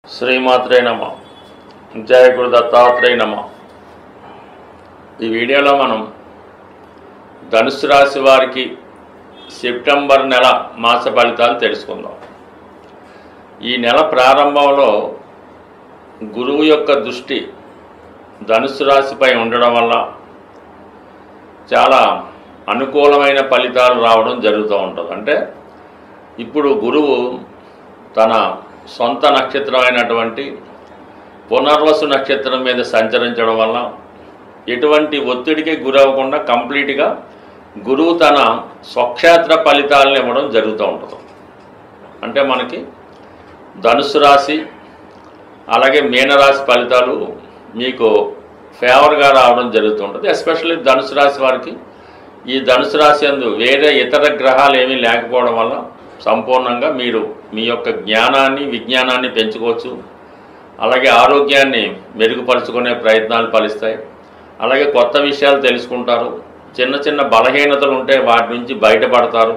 శ్రీమాత్రే నమ. జయ గురు దత్తాత్రేయ నమ. ఈ వీడియోలో మనం ధనుసు రాశి వారికి సెప్టెంబర్ నెల మాస ఫలితాలు తెలుసుకుందాం. ఈ నెల ప్రారంభంలో గురువు యొక్క దృష్టి ధనుసు రాశిపై ఉండడం వల్ల చాలా అనుకూలమైన ఫలితాలు రావడం జరుగుతూ ఉంటుంది. అంటే ఇప్పుడు గురువు తన సొంత నక్షత్రమైనటువంటి పునర్వసు నక్షత్రం మీద సంచరించడం వల్ల ఎటువంటి ఒత్తిడికి గురవ్వకుండా కంప్లీట్గా గురువు తన స్వక్షేత్ర ఫలితాలను ఇవ్వడం జరుగుతూ ఉంటుంది. అంటే మనకి ధనుసు రాశి అలాగే మీనరాశి ఫలితాలు మీకు ఫేవర్గా రావడం జరుగుతుంటుంది. ఎస్పెషల్లీ ధనుసు రాశి వారికి ఈ ధనుసు రాశి యందు వేరే ఇతర గ్రహాలు ఏమీ లేకపోవడం వల్ల సంపూర్ణంగా మీరు మీ యొక్క జ్ఞానాన్ని విజ్ఞానాన్ని పెంచుకోవచ్చు. అలాగే ఆరోగ్యాన్ని మెరుగుపరుచుకునే ప్రయత్నాలు ఫలిస్తాయి. అలాగే కొత్త విషయాలు తెలుసుకుంటారు. చిన్న చిన్న బలహీనతలు ఉంటే వాటి నుంచి బయటపడతారు.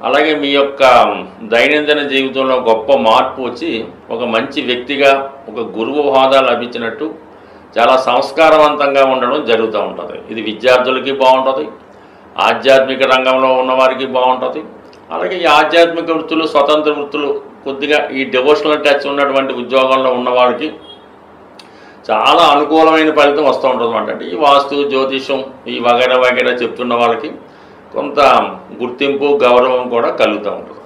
అలాగే మీ యొక్క దైనందిన జీవితంలో గొప్ప మార్పు వచ్చి ఒక మంచి వ్యక్తిగా ఒక గురువు హోదా లభించినట్టు చాలా సంస్కారవంతంగా ఉండడం జరుగుతూ ఉంటుంది. ఇది విద్యార్థులకి బాగుంటుంది, ఆధ్యాత్మిక రంగంలో ఉన్నవారికి బాగుంటుంది. అలాగే ఈ ఆధ్యాత్మిక వృత్తులు, స్వతంత్ర వృత్తులు, కొద్దిగా ఈ డివోషనల్ టచ్ ఉన్నటువంటి ఉద్యోగంలో ఉన్నవారికి చాలా అనుకూలమైన ఫలితం వస్తూ ఉంటుంది అన్నమాట. అంటే ఈ వాస్తు, జ్యోతిషం, ఈ వగైరా వగైరా చెప్తున్న వాళ్ళకి కొంత గుర్తింపు, గౌరవం కూడా కలుగుతూ ఉంటుంది.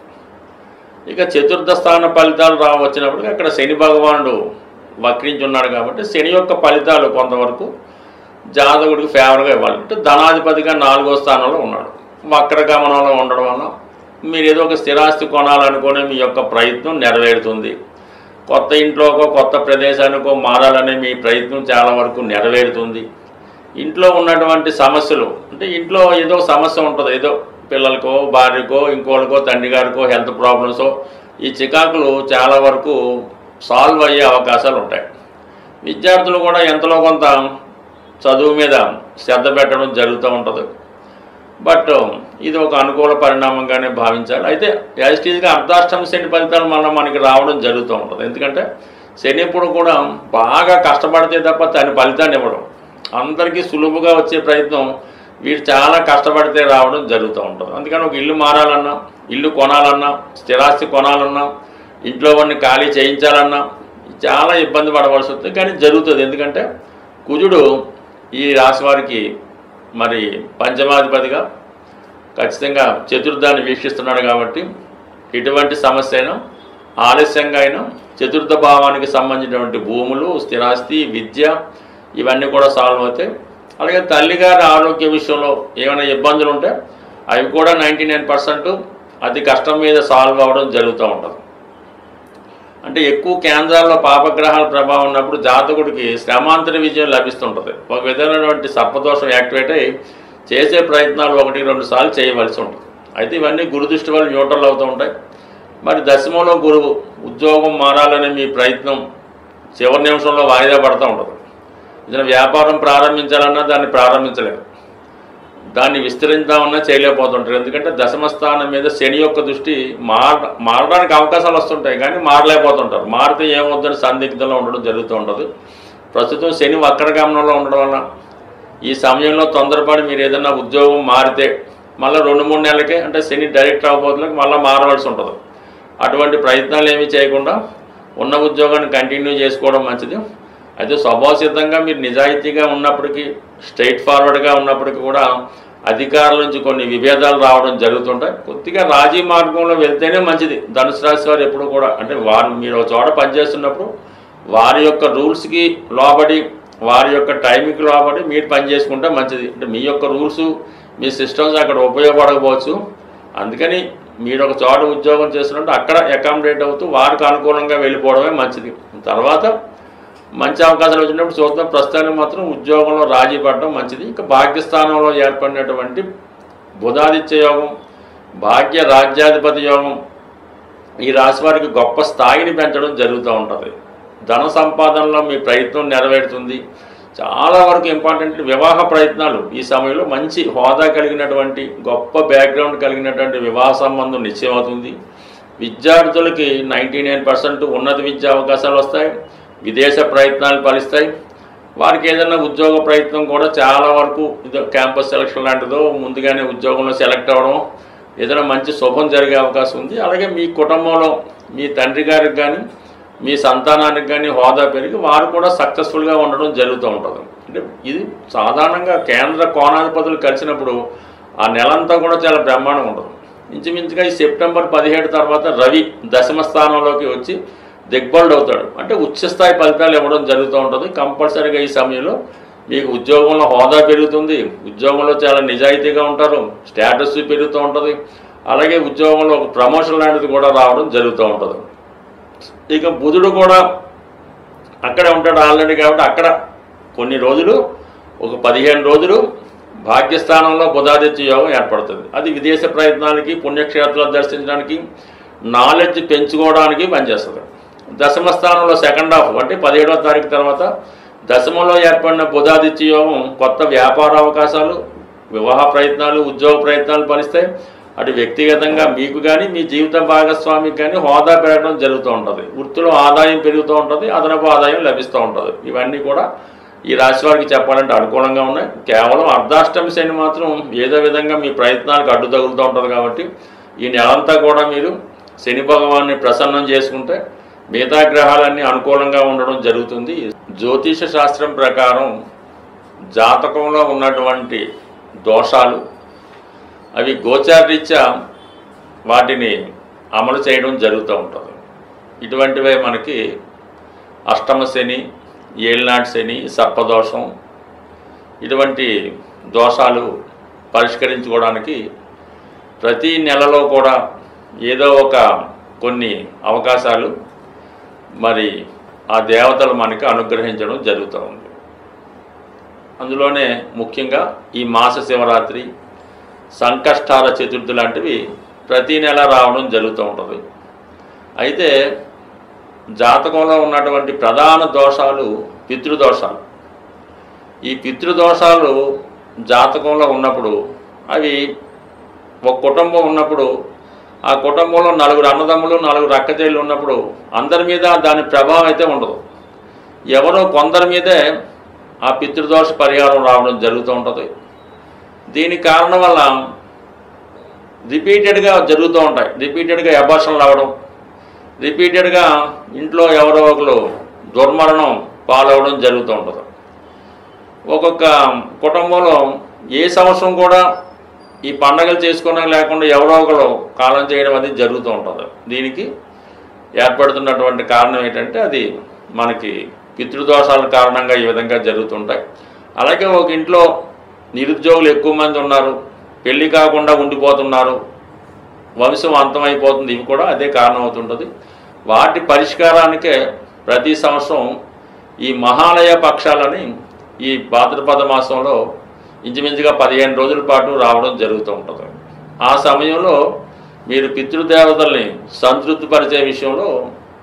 ఇక చతుర్థ స్థాన ఫలితాలు వచ్చినప్పటికీ అక్కడ శని భగవానుడు వక్రించి ఉన్నాడు కాబట్టి శని యొక్క ఫలితాలు కొంతవరకు జాతకుడికి ఫేవర్గా ఇవ్వాలి. అంటే ధనాధిపతిగా 4వ స్థానంలో ఉన్నాడు. వక్రగమనంలో ఉండడం వల్ల మీరు ఏదో ఒక స్థిరాస్తి కొనాలనుకునే మీ యొక్క ప్రయత్నం నెరవేరుతుంది. కొత్త ఇంట్లోకో కొత్త ప్రదేశానికో మారాలనే మీ ప్రయత్నం చాలా వరకు నెరవేరుతుంది. ఇంట్లో ఉన్నటువంటి సమస్యలు, అంటే ఇంట్లో ఏదో సమస్య ఉంటుంది, ఏదో పిల్లలకో భార్యకో ఇంకోళ్ళకో తండ్రి గారికో హెల్త్ ప్రాబ్లమ్సో ఈ చికాకులు చాలా వరకు సాల్వ్ అయ్యే అవకాశాలు ఉంటాయి. విద్యార్థులు కూడా ఎంతలో కొంత చదువు మీద శ్రద్ధ పెట్టడం జరుగుతూ ఉంటుంది. బట్ ఇది ఒక అనుకూల పరిణామంగానే భావించాలి. అయితే యాజిటీజ్గా అర్ధాష్టమ శని ఫలితాలు మనకి రావడం జరుగుతూ ఉంటుంది. ఎందుకంటే శని ఎప్పుడు కూడా బాగా కష్టపడితే తప్ప తన ఫలితాన్ని ఇవ్వడం, అందరికీ సులువుగా వచ్చే ప్రయత్నం వీరు చాలా కష్టపడితే రావడం జరుగుతూ ఉంటుంది. అందుకని ఒక ఇల్లు మారాలన్నా, ఇల్లు కొనాలన్నా, స్థిరాస్తి కొనాలన్నా, ఇంట్లో వాడిని ఖాళీ చేయించాలన్నా చాలా ఇబ్బంది పడవలసి వస్తుంది. కానీ జరుగుతుంది. ఎందుకంటే కుజుడు ఈ రాశి వారికి మరి పంచమాధిపతిగా ఖచ్చితంగా చతుర్థాన్ని వీక్షిస్తున్నాడు కాబట్టి ఎటువంటి సమస్య అయినా ఆలస్యంగా అయినా చతుర్థ భావానికి సంబంధించినటువంటి భూములు, స్థిరాస్తి, విద్య ఇవన్నీ కూడా సాల్వ్ అవుతాయి. అలాగే తల్లిగారి ఆరోగ్య విషయంలో ఏమైనా ఇబ్బందులు ఉంటే అవి కూడా 99% అతి కష్టం మీద సాల్వ్ అవ్వడం జరుగుతూ ఉంటుంది. అంటే ఎక్కువ కేంద్రాల్లో పాపగ్రహాల ప్రభావం ఉన్నప్పుడు జాతకుడికి శ్రమాంతర విజయం లభిస్తుంటుంది. ఒక విధమైనటువంటి సర్పదోషం యాక్టివేట్ అయ్యి చేసే ప్రయత్నాలు 1-2 సార్లు చేయవలసి ఉంటుంది. అయితే ఇవన్నీ గురుదృష్టి వల్ల న్యూట్రల్ అవుతూ ఉంటాయి. మరి దశమంలో గురువు ఉద్యోగం మారాలనే మీ ప్రయత్నం చివరి నిమిషంలో వాయిదా పడుతూ ఉంటుంది. ఏదైనా వ్యాపారం ప్రారంభించాలన్నా దాన్ని ప్రారంభించలేరు, దాన్ని విస్తరించామన్నా చేయలేకపోతుంటారు. ఎందుకంటే దశమస్థానం మీద శని యొక్క దృష్టి మారడానికి అవకాశాలు వస్తుంటాయి కానీ మారలేకపోతుంటారు. మారితే ఏమవుతుందని సందిగ్ధంలో ఉండడం జరుగుతూ ఉంటుంది. ప్రస్తుతం శని వక్రగమనంలో ఉండడం వల్ల ఈ సమయంలో తొందరపడి మీరు ఏదైనా ఉద్యోగం మారితే మళ్ళీ 2-3 నెలలకే, అంటే శని డైరెక్ట్ అవ్వబోతులకు మళ్ళీ మారవలసి ఉంటుంది. అటువంటి ప్రయత్నాలు ఏమీ చేయకుండా ఉన్న ఉద్యోగాన్ని కంటిన్యూ చేసుకోవడం మంచిది. అయితే స్వభావసిద్ధంగా మీరు నిజాయితీగా ఉన్నప్పటికీ, స్ట్రైట్ ఫార్వర్డ్గా ఉన్నప్పటికీ కూడా అధికారుల నుంచి కొన్ని విభేదాలు రావడం జరుగుతుంటాయి. కొద్దిగా రాజీ మార్గంలో వెళ్తేనే మంచిది. ధనుసు రాశి వారు ఎప్పుడు కూడా, అంటే మీరు ఒక చోట పనిచేస్తున్నప్పుడు వారి యొక్క రూల్స్కి లోబడి, వారి యొక్క టైంకి లోబడి మీరు పనిచేసుకుంటే మంచిది. అంటే మీ యొక్క రూల్స్, మీ సిస్టమ్స్ అక్కడ ఉపయోగపడకపోవచ్చు. అందుకని మీరు ఒక చోట ఉద్యోగం చేస్తున్నట్టు అక్కడ అకామిడేట్ అవుతూ వారికి అనుకూలంగా వెళ్ళిపోవడమే మంచిది. తర్వాత మంచి అవకాశాలు వచ్చినప్పుడు చూద్దాం. ప్రస్తుతానికి మాత్రం ఉద్యోగంలో రాజీ పడడం మంచిది. ఇంకా భాగ్యస్థానంలో ఏర్పడినటువంటి బుధాదిత్య యోగం, భాగ్య రాజ్యాధిపతి యోగం ఈ రాశి వారికి గొప్ప స్థాయిని పెంచడం జరుగుతూ ఉంటుంది. ధన సంపాదనలో మీ ప్రయత్నం నెరవేరుతుంది. చాలా వరకు ఇంపార్టెంట్ వివాహ ప్రయత్నాలు ఈ సమయంలో మంచి హోదా కలిగినటువంటి, గొప్ప బ్యాక్గ్రౌండ్ కలిగినటువంటి వివాహ సంబంధం నిశ్చయం అవుతుంది. విద్యార్థులకి 99% ఉన్నత విద్యా అవకాశాలు వస్తాయి, విదేశ ప్రయత్నాలు ఫలిస్తాయి. వారికి ఏదైనా ఉద్యోగ ప్రయత్నం కూడా చాలా వరకు ఇది క్యాంపస్ సెలక్షన్ లాంటిదో ముందుగానే ఉద్యోగంలో సెలెక్ట్ అవ్వడం, ఏదైనా మంచి శుభం జరిగే అవకాశం ఉంది. అలాగే మీ కుటుంబంలో మీ తండ్రి గారికి కానీ మీ సంతానానికి కానీ హోదా పెరిగి వారు కూడా సక్సెస్ఫుల్గా ఉండడం జరుగుతూ ఉంటుంది. అంటే ఇది సాధారణంగా కేంద్ర కోణాధిపతులు కలిసినప్పుడు ఆ నెలంతా కూడా చాలా బ్రహ్మాండంగా ఉంటుంది. ఇంచుమించుగా ఈ సెప్టెంబర్ 17 తర్వాత రవి దశమ స్థానంలోకి వచ్చి దిగ్బల్డ్ అవుతాడు. అంటే ఉచ్చస్థాయి ఫలితాలు ఇవ్వడం జరుగుతూ ఉంటుంది. కంపల్సరీగా ఈ సమయంలో మీకు ఉద్యోగంలో హోదా పెరుగుతుంది, ఉద్యోగంలో చాలా నిజాయితీగా ఉంటారు, స్టేటస్ పెరుగుతూ ఉంటుంది. అలాగే ఉద్యోగంలో ఒక ప్రమోషన్ లాంటిది కూడా రావడం జరుగుతూ ఉంటుంది. ఇక బుధుడు కూడా అక్కడే ఉంటాడు ఆల్రెడీ, కాబట్టి అక్కడ కొన్ని రోజులు ఒక 15 రోజులు భాగ్యస్థానంలో బుధాదిత్య యోగం ఏర్పడుతుంది. అది విదేశ ప్రయత్నాలకి, పుణ్యక్షేత్రాలు దర్శించడానికి, నాలెడ్జ్ పెంచుకోవడానికి పనిచేస్తుంది. దశమ స్థానంలో సెకండ్ హాఫ్ అంటే 17వ తారీఖు తర్వాత దశమంలో ఏర్పడిన బుధాదిత్య యోగం కొత్త వ్యాపార అవకాశాలు, వివాహ ప్రయత్నాలు, ఉద్యోగ ప్రయత్నాలు ఫలిస్తాయి. అటు వ్యక్తిగతంగా మీకు కానీ మీ జీవిత భాగస్వామికి కానీ హోదా పెరగడం జరుగుతూ ఉంటుంది. వృత్తిలో ఆదాయం పెరుగుతూ ఉంటుంది, అదనపు ఆదాయం లభిస్తూ ఉంటుంది. ఇవన్నీ కూడా ఈ రాశి వారికి చెప్పాలంటే అనుకూలంగా ఉన్నాయి. కేవలం అర్ధాష్టమి శని మాత్రం ఏదో విధంగా మీ ప్రయత్నాలకు అడ్డు తగులుతూ ఉంటుంది. కాబట్టి ఈ నెలంతా కూడా మీరు శని భగవాన్ని ప్రసన్నం చేసుకుంటే మిగతా గ్రహాలన్నీ అనుకూలంగా ఉండడం జరుగుతుంది. జ్యోతిష శాస్త్రం ప్రకారం జాతకంలో ఉన్నటువంటి దోషాలు అవి గోచారరీత్యా వాటిని అమలు చేయడం జరుగుతూ ఉంటుంది. ఇటువంటివే మనకి అష్టమ శని, ఏళ్ళనాటి శని, సర్పదోషం, ఇటువంటి దోషాలు పరిష్కరించుకోవడానికి ప్రతి నెలలో కూడా ఏదో ఒక కొన్ని అవకాశాలు మరి ఆ దేవతలు మనకి అనుగ్రహించడం జరుగుతూ ఉంది. అందులోనే ముఖ్యంగా ఈ మాస శివరాత్రి, సంకష్టాల చతుర్థి లాంటివి ప్రతి నెల రావడం జరుగుతూ ఉంటుంది. అయితే జాతకంలో ఉన్నటువంటి ప్రధాన దోషాలు పితృదోషాలు. ఈ పితృదోషాలు జాతకంలో ఉన్నప్పుడు అవి ఒక కుటుంబం ఉన్నప్పుడు ఆ కుటుంబంలో 4 అన్నదమ్ములు 4 అక్కచెల్లెలు ఉన్నప్పుడు అందరి మీద దాని ప్రభావం అయితే ఉండదు. ఎవరో కొందరి మీదే ఆ పితృదోష పరిహారం రావడం జరుగుతూ ఉంటుంది. దీనికి కారణం వల్ల రిపీటెడ్గా జరుగుతూ ఉంటాయి. రిపీటెడ్గా అబార్షన్లు అవ్వడం, రిపీటెడ్గా ఇంట్లో ఎవరో ఒకరు దుర్మరణం పాలవడం జరుగుతూ ఉంటుంది. ఒక్కొక్క కుటుంబంలో ఏ సంవత్సరం కూడా ఈ పండగలు చేసుకోవడం లేకుండా ఎవరో ఒకరు కాలం చేయడం అది జరుగుతూ ఉంటుంది. దీనికి ఏర్పడుతున్నటువంటి కారణం ఏంటంటే అది మనకి పితృదోషాల కారణంగా ఈ విధంగా జరుగుతుంటాయి. అలాగే ఒక ఇంట్లో నిరుద్యోగులు ఎక్కువ మంది ఉన్నారు, పెళ్లి కాకుండా ఉండిపోతున్నారు, వంశం అంతమైపోతుంది, ఇవి కూడా అదే కారణం అవుతుంటుంది. వాటి పరిష్కారానికే ప్రతి సంవత్సరం ఈ మహాలయ పక్షాలని ఈ భాద్రపద మాసంలో ఇంచుమించుగా 15 రోజుల పాటు రావడం జరుగుతూ ఉంటుంది. ఆ సమయంలో మీరు పితృదేవతల్ని సంతృప్తిపరిచే విషయంలో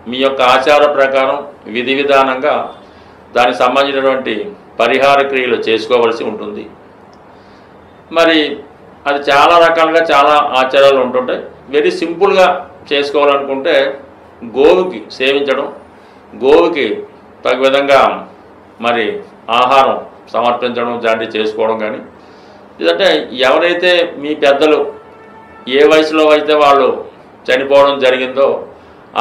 మీ యొక్క ఆచార ప్రకారం విధి విధానంగా దానికి సంబంధించినటువంటి పరిహార క్రియలు చేసుకోవలసి ఉంటుంది. మరి అది చాలా రకాలుగా చాలా ఆచారాలు ఉంటుంటాయి. వెరీ సింపుల్గా చేసుకోవాలనుకుంటే గోవుకి సేవించడం, గోవుకి తగు విధంగా మరి ఆహారం సమర్పించడం లాంటివి చేసుకోవడం కానీ, లేదంటే ఎవరైతే మీ పెద్దలు ఏ వయసులో అయితే వాళ్ళు చనిపోవడం జరిగిందో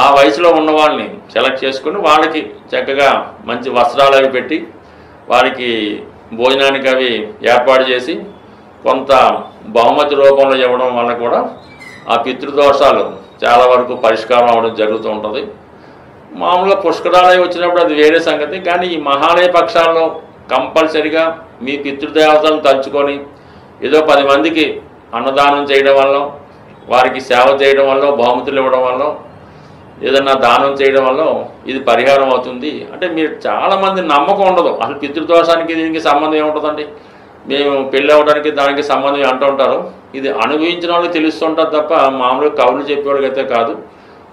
ఆ వయసులో ఉన్న వాళ్ళని సెలెక్ట్ చేసుకుని వాళ్ళకి చక్కగా మంచి వస్త్రాలు అవి పెట్టి వారికి భోజనానికి అవి ఏర్పాటు చేసి కొంత బహుమతి రూపంలో ఇవ్వడం వల్ల కూడా ఆ పితృదోషాలు చాలా వరకు పరిష్కారం అవ్వడం జరుగుతూ ఉంటుంది. మామూలుగా పుష్కరాలయ వచ్చినప్పుడు అది వేరే సంగతి. కానీ ఈ మహాలయ పక్షాల్లో కంపల్సరిగా మీ పితృదేవతలను తలుచుకొని ఏదో 10 మందికి అన్నదానం చేయడం వల్ల, వారికి సేవ చేయడం వల్ల, బహుమతులు ఇవ్వడం వల్ల, ఏదన్నా దానం చేయడం వల్ల ఇది పరిహారం అవుతుంది. అంటే మీరు చాలామంది నమ్మకం ఉండదు, అసలు పితృదోషానికి దీనికి సంబంధం ఏముంటుందండి, మేము పెళ్ళి అవ్వడానికి దానికి సంబంధం అంటూ ఉంటారు. ఇది అనుభవించిన వాళ్ళకి తెలుస్తుంటారు తప్ప మామూలుగా కవులు చెప్పేవాడికైతే కాదు.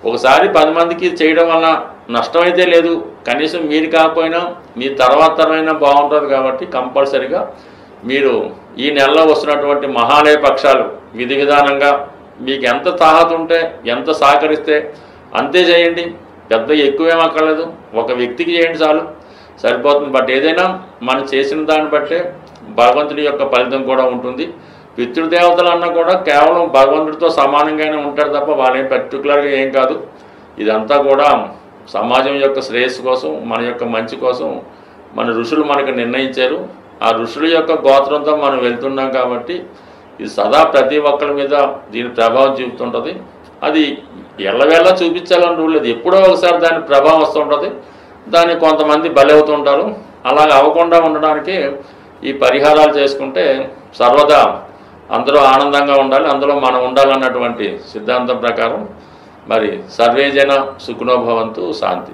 ఒకసారి 10 మందికి చేయడం వల్ల నష్టమైతే లేదు, కనీసం మీరు కాకపోయినా మీ తర్వాత తరమైనా బాగుంటుంది. కాబట్టి కంపల్సరిగా మీరు ఈ నెలలో వస్తున్నటువంటి మహాలయ పక్షాలు విధి విధానంగా మీకు ఎంత తాహత ఉంటే, ఎంత సహకరిస్తే అంతే చేయండి. పెద్ద ఎక్కువేం అక్కర్లేదు, ఒక వ్యక్తికి చేయండి చాలు, సరిపోతుంది. బట్ ఏదైనా మనం చేసిన దాన్ని బట్టే భగవంతుడి యొక్క ఫలితం కూడా ఉంటుంది. పితృదేవతలు అన్నా కూడా కేవలం భగవంతుడితో సమానంగానే ఉంటారు తప్ప వాళ్ళేం పర్టికులర్గా ఏం కాదు. ఇదంతా కూడా సమాజం యొక్క శ్రేయస్సు కోసం, మన యొక్క మంచి కోసం మన ఋషులు మనకు నిర్ణయించారు. ఆ ఋషుల యొక్క గోత్రంతో మనం వెళ్తున్నాం కాబట్టి ఇది సదా ప్రతి ఒక్కరి మీద దీని ప్రభావం చూపుతుంటుంది. అది ఎల్లవేళ చూపించాలని రూల్ లేదు, ఎప్పుడో ఒకసారి దాని ప్రభావం వస్తుంటుంది, దాన్ని కొంతమంది బలి అవుతుంటారు. అలాగ అవ్వకుండా ఉండడానికి ఈ పరిహారాలు చేసుకుంటే సర్వదా అందరూ ఆనందంగా ఉండాలి, అందులో మనం ఉండాలన్నటువంటి సిద్ధాంతం ప్రకారం మరి సర్వేజన సుఖినో భవంతు, శాంతి.